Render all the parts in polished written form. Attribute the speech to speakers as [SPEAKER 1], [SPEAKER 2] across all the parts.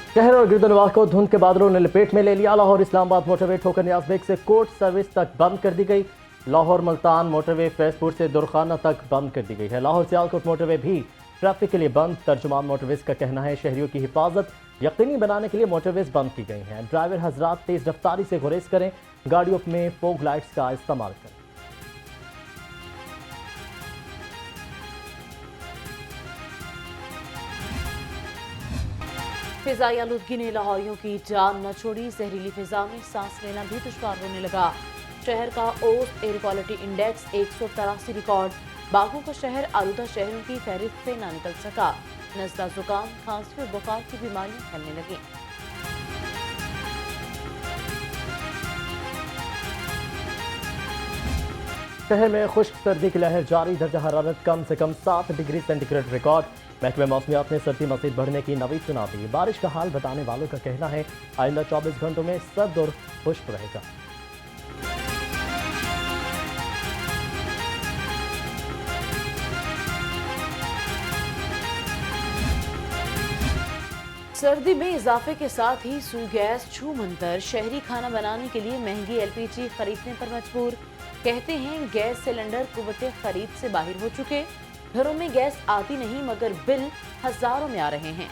[SPEAKER 1] शहर और गिरदनवाह को धुंध के बादलों ने लपेट में ले लिया। लाहौर इस्लामाबाद मोटरवे ठोकर नियाज बेग से कोर्ट सर्विस तक बंद कर दी गई। लाहौर मुल्तान मोटरवे फैजपुर से दुरखाना तक बंद कर दी गई है। लाहौर सियालकोट मोटरवे भी ट्रैफिक के लिए बंद। तर्जुमान मोटरवेज का कहना है शहरियों की हिफाजत यकीनी बनाने के लिए मोटरवेज बंद की गई हैं। ड्राइवर हजरात तेज रफ्तारी से गुरेज करें, गाड़ियों में फोग लाइट्स का इस्तेमाल करें।
[SPEAKER 2] फिजाई आलूदगी ने लाहौरियों की जान न छोड़ी। जहरीली फिजा में सांस लेना भी दुश्वार होने लगा। शहर का ओस्ट एयर क्वालिटी इंडेक्स 183 रिकॉर्ड। बागों का शहर आलूदा शहरों की फहरिस्त से ना निकल सका। नज़ला, जुकाम, खांसी और बुखार की बीमारियां फैलने लगी।
[SPEAKER 1] शहर में खुश्क सर्दी की लहर जारी। दर्जा हरारत कम से कम 7 डिग्री सेंटीग्रेड रिकॉर्ड। महकमे मौसमियात ने सर्दी मज़ीद बढ़ने की नवीद सुना दी। बारिश का हाल बताने वालों का कहना है आइंदा 24 घंटों में सर्द और खुश्क रहेगा।
[SPEAKER 2] सर्दी में इजाफे के साथ ही सू गैस छू मंतर। शहरी खाना बनाने के लिए महंगी एलपीजी खरीदने पर मजबूर। कहते हैं गैस सिलेंडर कुव्वते खरीद से बाहर हो चुके। घरों में गैस आती नहीं मगर बिल हजारों में आ रहे हैं।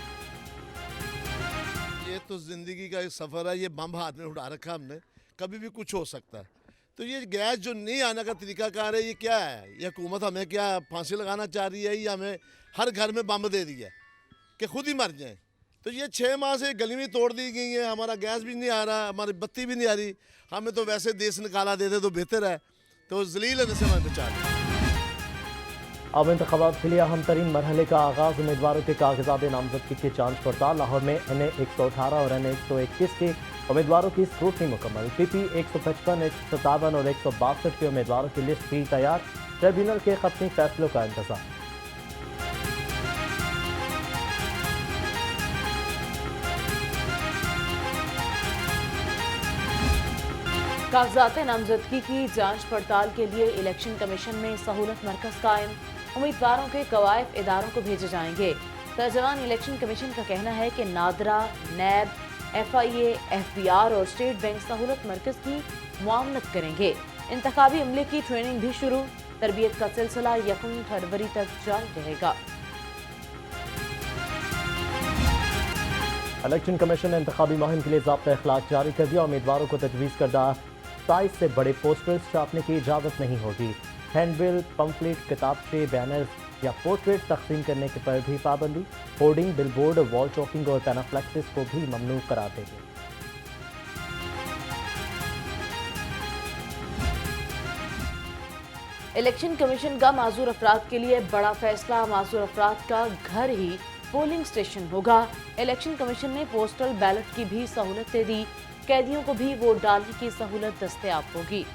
[SPEAKER 3] ये तो जिंदगी का एक सफर है। ये बम हाथ में उठा रखा हमने, कभी भी कुछ हो सकता है। तो ये गैस जो नहीं आने का तरीका कार है, ये क्या है? ये हुकूमत हमें क्या फांसी लगाना चाह रही है या हमें हर घर में बम दे दिया कि खुद ही मर जाए? तो ये 6 माह से गली में तोड़ दी गई है। हमारा गैस भी नहीं आ रहा, हमारी बत्ती भी नहीं आ रही। हमें तो वैसे देश निकाला देते तो बेहतर है। तो जलील होने से हमें बचा लें।
[SPEAKER 1] अब इंतखाबात के लिए अहम तरीन मरहले का आगाज। उम्मीदवारों के कागजात नामजदगी की जांच पड़ताल। लाहौर में NA 118 और NA 121 के उम्मीदवारों की स्क्रूटनी मुकम्मल। PP 155, 157 और 162 के उम्मीदवारों की लिस्ट भी तैयार। ट्रिब्यूनल के खत्मी फैसलों का इंतजार।
[SPEAKER 2] कागजात नामजदगी की जांच पड़ताल के लिए इलेक्शन कमीशन में सहूलत मरकज कायम। उम्मीदवारों के कवायफ इदारों को भेजे जाएंगे। तर्जुमान इलेक्शन कमीशन का कहना है कि नादरा, नैब, FIA, FBR और स्टेट बैंक सहूलत मरकज की मुआवनत करेंगे। इंतखाबी अमले की ट्रेनिंग भी शुरू। तरबियत का सिलसिला 1 फरवरी तक जारी रहेगा।
[SPEAKER 1] इलेक्शन कमीशन ने इंतखाबी मुहिम के लिए ज़ाब्ता अखलाक जारी कर दिया। उम्मीदवारों को तजवीज़ करदा साइज से बड़े पोस्टर्स छापने की इजाज़त नहीं होगी। हैंडबिल, पम्फलेट, किताबचे, बैनर्स या पोर्ट्रेट तकसीम करने के पर भी पाबंदी। होर्डिंग, बिलबोर्ड, वॉल चॉकिंग और पैनाफ्लेक्सिस को भी ममनू करार देंगे।
[SPEAKER 2] इलेक्शन कमीशन का माजूर अफराद के लिए बड़ा फैसला। माजूर अफराद का घर ही पोलिंग स्टेशन होगा। इलेक्शन कमीशन ने पोस्टल बैलेट की भी सहूलत दे दी। कैदियों को भी वोट डालने की सहूलत दस्तयाब होगी।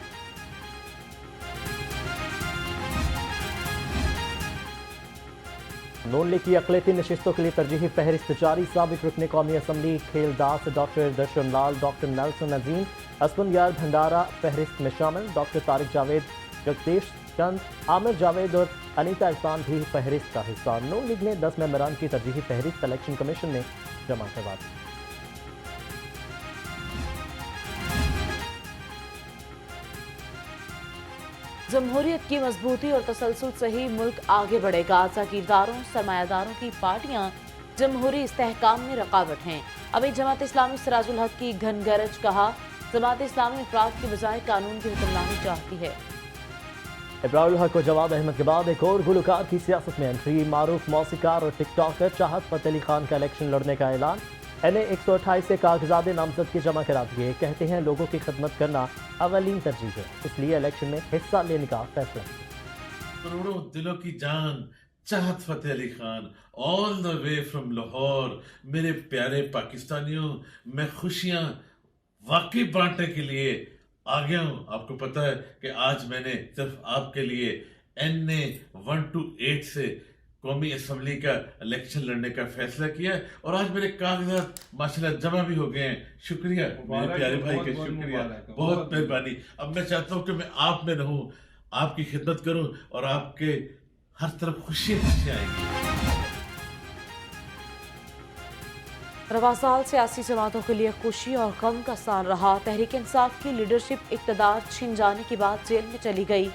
[SPEAKER 1] नून लीग की अक़लियती नशिस्तों के लिए तरजीही फहरिस्त जारी। साबिक रुकन कौमी असम्बली खेलदास डॉक्टर दर्शन लाल, डॉक्टर नेल्सन अजीम, असफन यार भंडारा फहरिस्त में शामिल। डॉक्टर तारिक जावेद, जगदीश चंद, आमिर जावेद और अनीता इरफान भी फहरिस्त का हिस्सा। नून लीग ने 10 मेंबरान की तरजीही फहरिस्त इलेक्शन कमीशन में जमा करवा दी।
[SPEAKER 2] जमहूरियत की मजबूती और तसलसल से ही मुल्क आगे बढ़ेगा। जागीरदारों, सरमायादारों की पार्टियां जमहूरी इस्तेहकाम में रकावट हैं। अभी जमात इस्लामी सिराजुल हक की घनगरज कहा, जमात इस्लामी अफराद की बजाय कानून की हुक्मरानी चाहती है।
[SPEAKER 1] इब्राहिम हक और जवाद अहमद के बाद एक और गुलकार की सियासत में एंट्री। मारूफ मौसीकार और टिकटॉकर चाहत फतेह अली खान का इलेक्शन लड़ने का ऐलान। NA 128 से कागजात नामजदगी जमा करा दिए। कहते हैं लोगों की खिदमत करना अवलीन तरजीह है, इसलिए इलेक्शन में हिस्सा लेने का फैसला।
[SPEAKER 4] करोड़ों दिलों की जान Chahat Fateh Ali Khan, all the way from Lahore. मेरे प्यारे पाकिस्तानियों, मैं खुशियां वाकई बांटने के लिए आ गया हूं। आपको पता है कि आज मैंने सिर्फ आपके लिए NA 128 से कौमी असम्बली का इलेक्शन लड़ने का फैसला किया है और आज मेरे कागजात माशाल्लाह जमा भी हो गए हैं। शुक्रिया मेरे प्यारे भाई के, शुक्रिया, बहुत मेहरबानी। अब मैं चाहता हूँ कि मैं आप में रहूं, आपकी खिदमत करूं और आपके हर तरफ खुशियां आएंगी।
[SPEAKER 2] रवा साल सियासी जमातों के लिए खुशी और गम का साल रहा। तहरीक इंसाफ की लीडरशिप इक़्तिदार छिन जाने के बाद जेल में चली गई।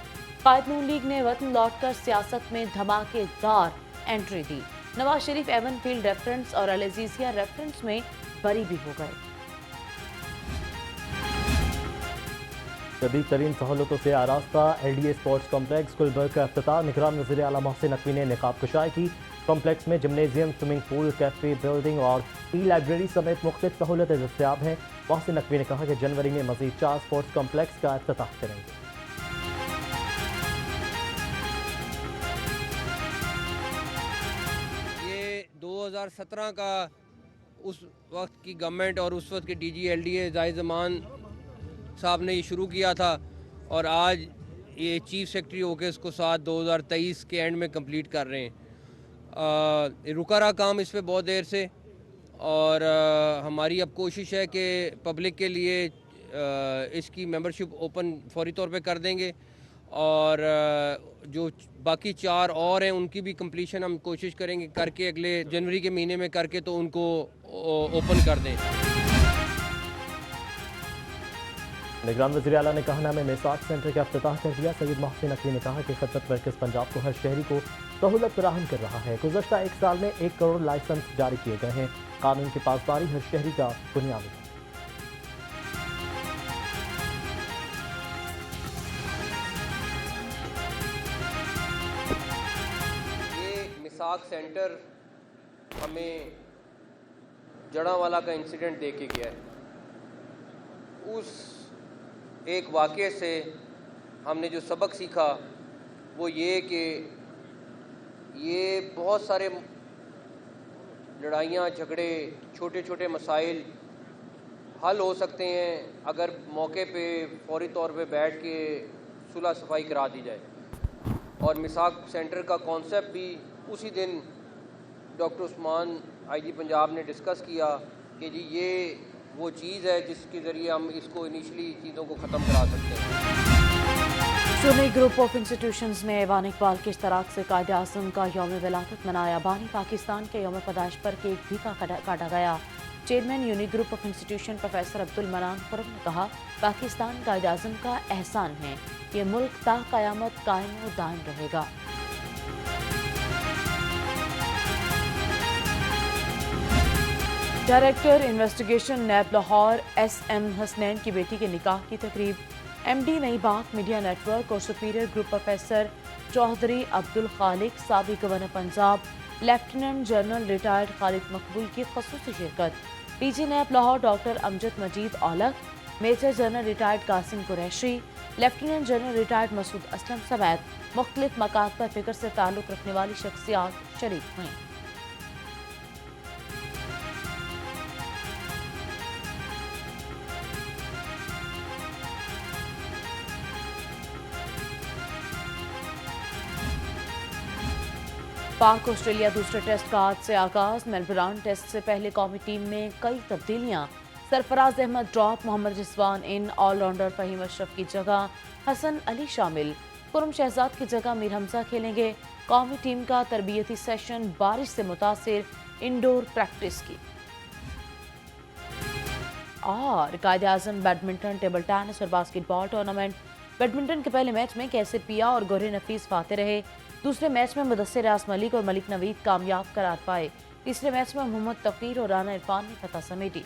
[SPEAKER 2] कायद नून लीग ने वतन लौटकर सियासत में धमाकेदार एंट्री दी। Nawaz Sharif Avon field reference और अल अजीजिया रेफरेंस में बरी भी हो गए।
[SPEAKER 1] जदीद तरीन सहूलतों से आरास्ता LDA स्पोर्ट्स कॉम्प्लेक्स गुलबर्ग का इफ्तिताह। निगरान वज़ीर आला मोहसिन नकवी ने निकाब कुशाई की। कॉम्प्लेक्स में gymnasium, swimming pool, cafe, building और लाइब्रेरी समेत मुख्तलिफ सहूलतें दस्तयाब हैं। मोहसिन नकवी ने कहा कि जनवरी में मज़ीद 4 स्पोर्ट्स कॉम्प्लेक्स का इफ्तिताह करेंगे।
[SPEAKER 5] ये 2017 का उस वक्त की गवर्नमेंट और उस वक्त के DG LDA जाहिद ज़मान साहब ने ये शुरू किया था और आज ये चीफ सेक्रेटरी होकर इसको 2023 के एंड में कंप्लीट कर रहे हैं। रुका रहा काम इस पे बहुत देर से और हमारी अब कोशिश है कि पब्लिक के लिए इसकी मेंबरशिप ओपन फौरी तौर पे कर देंगे और जो बाकी 4 और हैं उनकी भी कंप्लीशन हम कोशिश करेंगे करके अगले जनवरी के महीने में करके तो उनको ओपन कर दें।
[SPEAKER 1] निगरान वज़ीर आला ने कहना में मिसाक सेंटर का इफ्तिताह कर दिया। सैयद मोहसिन नकवी ने कहा कि खिदमत मरकज़ पंजाब को हर शहरी को सहूलत फराहम कर रहा है। गुज़श्ता 1 साल में 1 करोड़ लाइसेंस जारी किए गए हैं। कानून की पासदारी हर शहरी का बुनियादी है।
[SPEAKER 5] ये मिसाक सेंटर हमें जड़ावाला का इंसिडेंट दे के गया है। उस एक वाक़े से हमने जो सबक सीखा वो ये कि ये बहुत सारे लड़ाइयाँ झगड़े छोटे छोटे मसाइल हल हो सकते हैं अगर मौके पे फौरी तौर पे बैठ के सुलह सफाई करा दी जाए। और मिसाक सेंटर का कॉन्सेप्ट भी उसी दिन डॉक्टर उस्मान IG पंजाब ने डिस्कस किया कि जी ये वो चीज़ है जिसके ज़रिए हम इसको इनिशली चीज़ों को ख़त्म करा सकते हैं।
[SPEAKER 2] सुन्नी ग्रुप ऑफ इंस्टीट्यूशंस ने ऐवान इकबाल के इश्तराक से कायद आज़म का यौम विलादत मनाया। बानी पाकिस्तान के यौम पैदाइश पर केक भी काटा गया। Chairman Uni group of institution professor Abdul Manan Khurram ने कहा, पाकिस्तान कायद आज़म का एहसान है, ये मुल्क ता क़यामत कायम व दायम रहेगा। Director investigation NAB Lahore SM Hasnain की बेटी के निकाह की तकरीब। MD Nai Baat media network और superior group professor Chaudhry Abdul Khaliq, साबिक governor Punjab lieutenant general retired Khalid Maqbool की खसूसी शिरकत। DG NAB Lahore doctor Amjad Majeed Aulakh, major general retired Qasim Qureshi, lieutenant general retired Masood Aslam समेत मुख्तलिफ मकाम पर फिक्र से ताल्लुक़ रखने वाली शख्सियात शरीक हुई। पाक ऑस्ट्रेलिया दूसरे टेस्ट का आज से आगाज। मेलबर्न टेस्ट से पहले कौमी टीम में कई तब्दीलियां। सरफराज अहमद ड्रॉप, मोहम्मद रिजवान इन, ऑलराउंडर फहीम अशरफ की जगह हसन अली शामिल। खुरम शहजाद की जगह मीर हमजा खेलेंगे। कौमी टीम का तरबियती सेशन बारिश से मुतासिर, इंडोर प्रैक्टिस की। और कायद आज़म बैडमिंटन, टेबल टेनिस और बास्केटबॉल टूर्नामेंट। बैडमिंटन के पहले मैच में कैसर पिया और गोरे नफीस फाते रहे। दूसरे मैच में मुदस्सिर आस मलिक और मलिक नवीद कामयाब करार पाए। तीसरे मैच में मोहम्मद तौकीर और राना इरफान ने फतह समेटी।